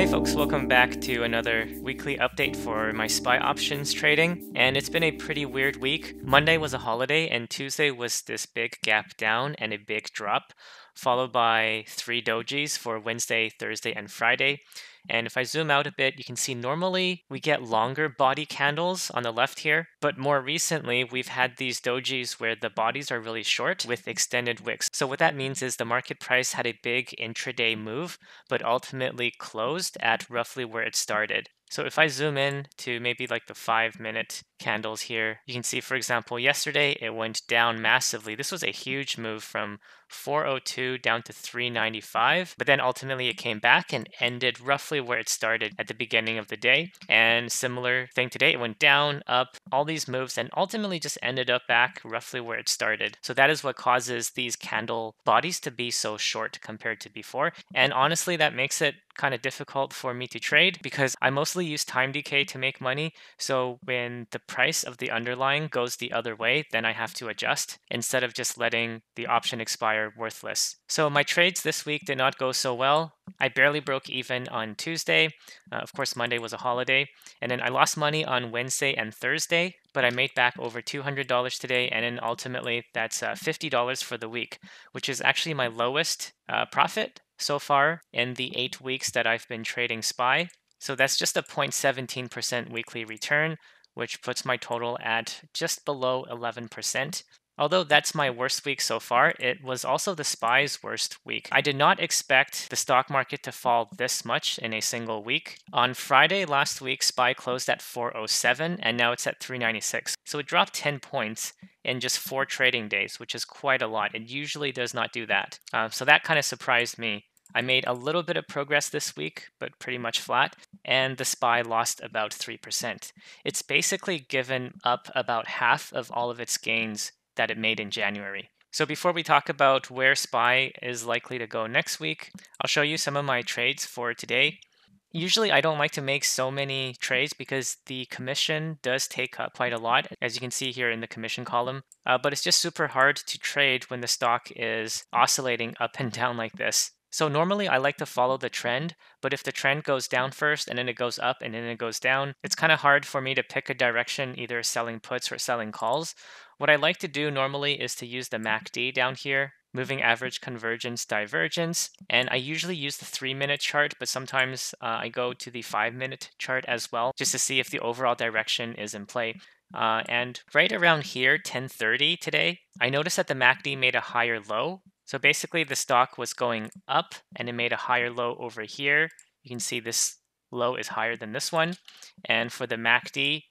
Hey folks, welcome back to another weekly update for my SPY options trading. And it's been a pretty weird week. Monday was a holiday and Tuesday was this big gap down and a big drop, followed by 3 dojis for Wednesday, Thursday, and Friday. And if I zoom out a bit, you can see normally we get longer body candles on the left here, but more recently we've had these dojis where the bodies are really short with extended wicks. So what that means is the market price had a big intraday move, but ultimately closed at roughly where it started. So if I zoom in to maybe like the 5-minute candles here, you can see, for example, yesterday it went down massively. This was a huge move from 402 down to 395, but then ultimately it came back and ended roughly where it started at the beginning of the day. And similar thing today, it went down, up, all these moves, and ultimately just ended up back roughly where it started. So that is what causes these candle bodies to be so short compared to before. And honestly, that makes it kind of difficult for me to trade because I mostly use time decay to make money. So when the price of the underlying goes the other way, then I have to adjust instead of just letting the option expire worthless. So my trades this week did not go so well. I barely broke even on Tuesday. Of course, Monday was a holiday. And then I lost money on Wednesday and Thursday, but I made back over $200 today. And then ultimately, that's $50 for the week, which is actually my lowest profit so far in the 8 weeks that I've been trading SPY. So that's just a 0.17% weekly return, which puts my total at just below 11%. Although that's my worst week so far, it was also the SPY's worst week. I did not expect the stock market to fall this much in a single week. On Friday last week, SPY closed at 407 and now it's at 396. So it dropped 10 points in just 4 trading days, which is quite a lot. It usually does not do that. So that kind of surprised me. I made a little bit of progress this week, but pretty much flat, and the SPY lost about 3%. It's basically given up about half of all of its gains that it made in January. So before we talk about where SPY is likely to go next week, I'll show you some of my trades for today. Usually I don't like to make so many trades because the commission does take up quite a lot, as you can see here in the commission column. But it's just super hard to trade when the stock is oscillating up and down like this. So normally I like to follow the trend, but if the trend goes down first and then it goes up and then it goes down, it's kind of hard for me to pick a direction, either selling puts or selling calls. What I like to do normally is to use the MACD down here, moving average convergence divergence, and I usually use the 3-minute chart, but sometimes I go to the 5-minute chart as well, just to see if the overall direction is in play. And right around here, 10:30 today, I noticed that the MACD made a higher low. So basically the stock was going up and it made a higher low over here. You can see this low is higher than this one. And for the MACD,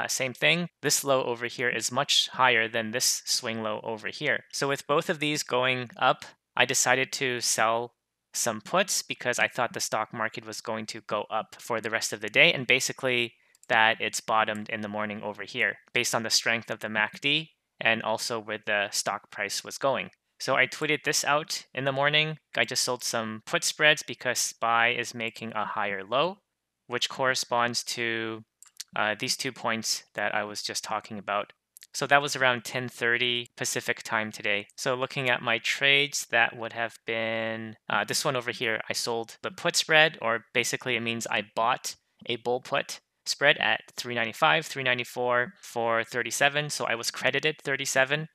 same thing. This low over here is much higher than this swing low over here. So with both of these going up, I decided to sell some puts because I thought the stock market was going to go up for the rest of the day, and basically that it's bottomed in the morning over here based on the strength of the MACD and also where the stock price was going. So I tweeted this out in the morning. I just sold some put spreads because SPY is making a higher low, which corresponds to these 2 points that I was just talking about. So that was around 10:30 Pacific time today. So looking at my trades, that would have been this one over here. I sold the put spread, or basically it means I bought a bull put spread at 395, 394 for 37. So I was credited 37.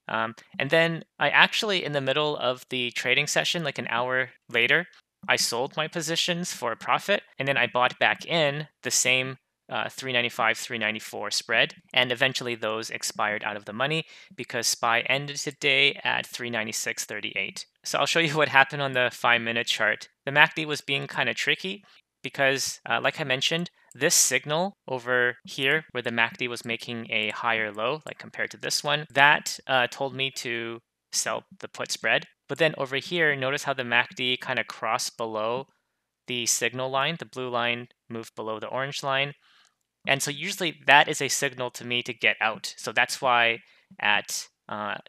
And then I actually, in the middle of the trading session, like an hour later, I sold my positions for a profit, and then I bought back in the same 395, 394 spread, and eventually those expired out of the money because SPY ended today at 396.38. So I'll show you what happened on the 5-minute chart. The MACD was being kind of tricky because, like I mentioned, this signal over here where the MACD was making a higher low, like compared to this one, that told me to sell the put spread. But then over here, notice how the MACD kind of crossed below the signal line. The blue line moved below the orange line. And so usually that is a signal to me to get out. So that's why at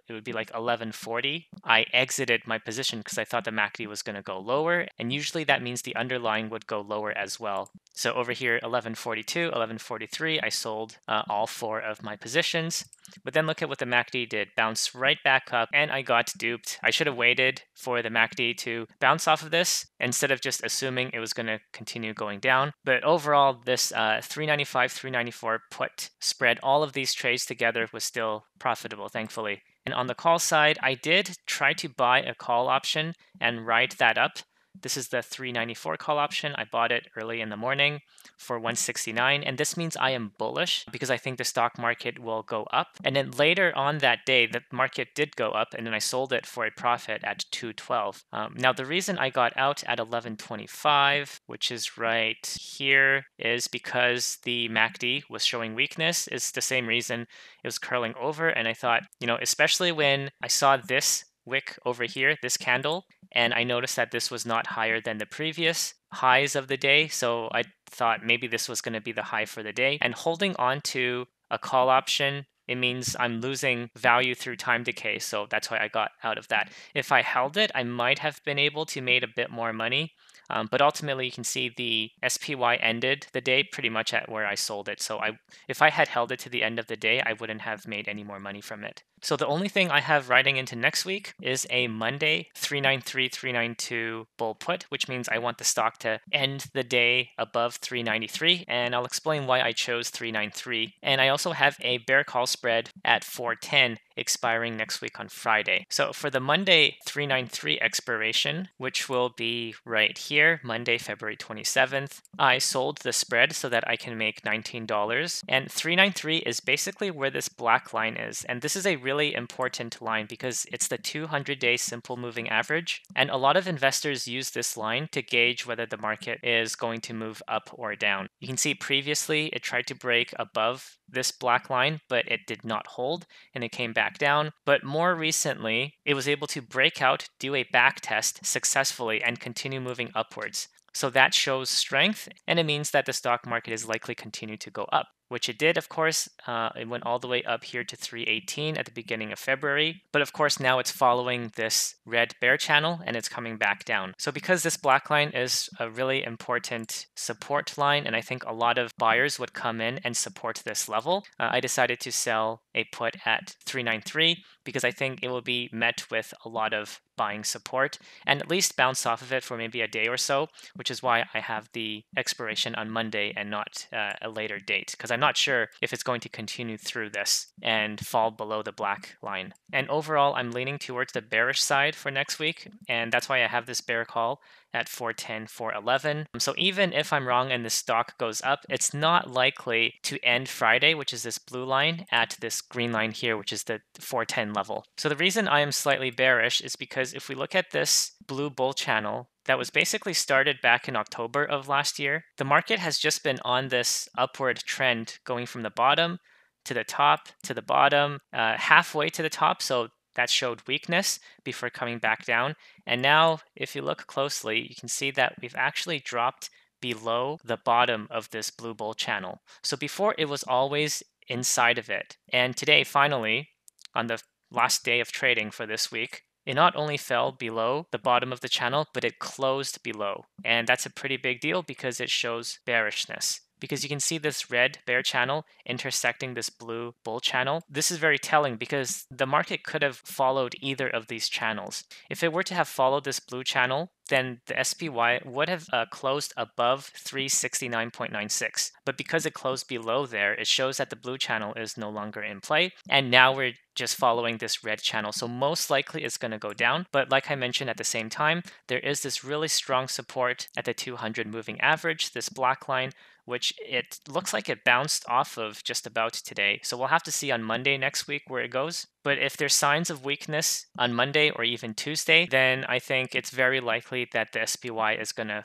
it would be like 11:40, I exited my position because I thought the MACD was going to go lower. And usually that means the underlying would go lower as well. So over here, 1142, 1143, I sold all 4 of my positions. But then look at what the MACD did. Bounce right back up, and I got duped. I should have waited for the MACD to bounce off of this instead of just assuming it was going to continue going down. But overall, this 395, 394 put spread, all of these trades together was still profitable, thankfully. And on the call side, I did try to buy a call option and ride that up. This is the 394 call option. I bought it early in the morning for 169, and this means I am bullish because I think the stock market will go up. And then later on that day, the market did go up, and then I sold it for a profit at 212. Now, the reason I got out at 1125, which is right here, is because the MACD was showing weakness. It's the same reason it was curling over, and I thought, especially when I saw this wick over here, this candle, and I noticed that this was not higher than the previous highs of the day. So I thought maybe this was going to be the high for the day. And holding on to a call option, it means I'm losing value through time decay. So that's why I got out of that. If I held it, I might have been able to make a bit more money. But ultimately, you can see the SPY ended the day pretty much at where I sold it. So if I had held it to the end of the day, I wouldn't have made any more money from it. So the only thing I have riding into next week is a Monday 393, 392 bull put, which means I want the stock to end the day above 393. And I'll explain why I chose 393. And I also have a bear call spread at 410 expiring next week on Friday. So for the Monday 393 expiration, which will be right here, Monday, February 27th, I sold the spread so that I can make $19. And 393 is basically where this black line is. And this is a really important line because it's the 200-day simple moving average. And a lot of investors use this line to gauge whether the market is going to move up or down. You can see previously it tried to break above this black line, but it did not hold and it came back down. But more recently, it was able to break out, do a back test successfully, and continue moving upwards. So that shows strength, and it means that the stock market is likely continue to go up, which it did, of course. It went all the way up here to 318 at the beginning of February. But of course, now it's following this red bear channel and it's coming back down. So because this black line is a really important support line, and I think a lot of buyers would come in and support this level, I decided to sell a put at 393 because I think it will be met with a lot of buying support and at least bounce off of it for maybe a day or so, which is why I have the expiration on Monday and not a later date, because I'm not sure if it's going to continue through this and fall below the black line. And overall, I'm leaning towards the bearish side for next week, and that's why I have this bear call at 410, 411. So even if I'm wrong and the stock goes up, it's not likely to end Friday, which is this blue line, at this green line here, which is the 410 level. So the reason I am slightly bearish is because if we look at this blue bull channel that was basically started back in October of last year, the market has just been on this upward trend going from the bottom to the top to the bottom, halfway to the top. So that showed weakness before coming back down. And now, if you look closely, you can see that we've actually dropped below the bottom of this blue bull channel. So before it was always inside of it. And today, finally, on the last day of trading for this week, it not only fell below the bottom of the channel, but it closed below. And that's a pretty big deal because it shows bearishness. Because you can see this red bear channel intersecting this blue bull channel. This is very telling because the market could have followed either of these channels. If it were to have followed this blue channel, then the SPY would have closed above 369.96. But because it closed below there, it shows that the blue channel is no longer in play. And now we're just following this red channel. So most likely it's going to go down. But like I mentioned at the same time, there is this really strong support at the 200 moving average, this black line, which it looks like it bounced off of just about today. So we'll have to see on Monday next week where it goes. But if there's signs of weakness on Monday or even Tuesday, then I think it's very likely that the SPY is going to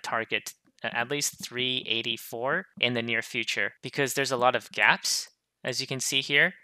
target at least 384 in the near future because there's a lot of gaps, as you can see here.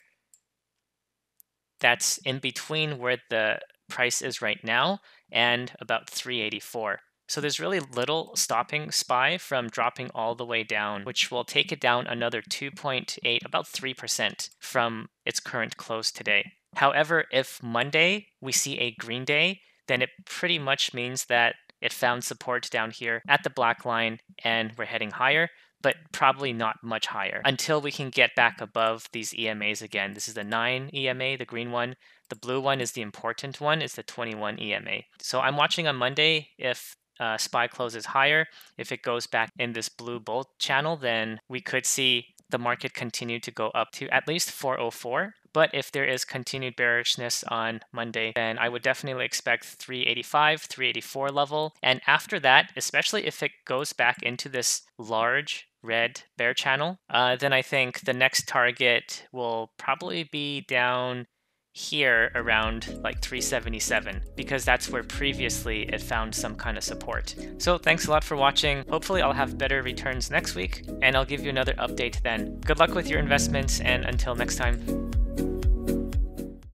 That's in between where the price is right now and about 384. So there's really little stopping SPY from dropping all the way down, which will take it down another 2.8, about 3% from its current close today. However, if Monday we see a green day, then it pretty much means that it found support down here at the black line and we're heading higher, but probably not much higher until we can get back above these EMAs again. This is the 9 EMA, the green one. The blue one is the important one, it's the 21 EMA. So I'm watching on Monday if SPY closes higher. If it goes back in this blue bull channel, then we could see the market continue to go up to at least 404. But if there is continued bearishness on Monday, then I would definitely expect 385, 384 level. And after that, especially if it goes back into this large red bear channel, then I think the next target will probably be down here around like 377, because that's where previously it found some kind of support. So thanks a lot for watching. Hopefully I'll have better returns next week and I'll give you another update then. Good luck with your investments, and until next time.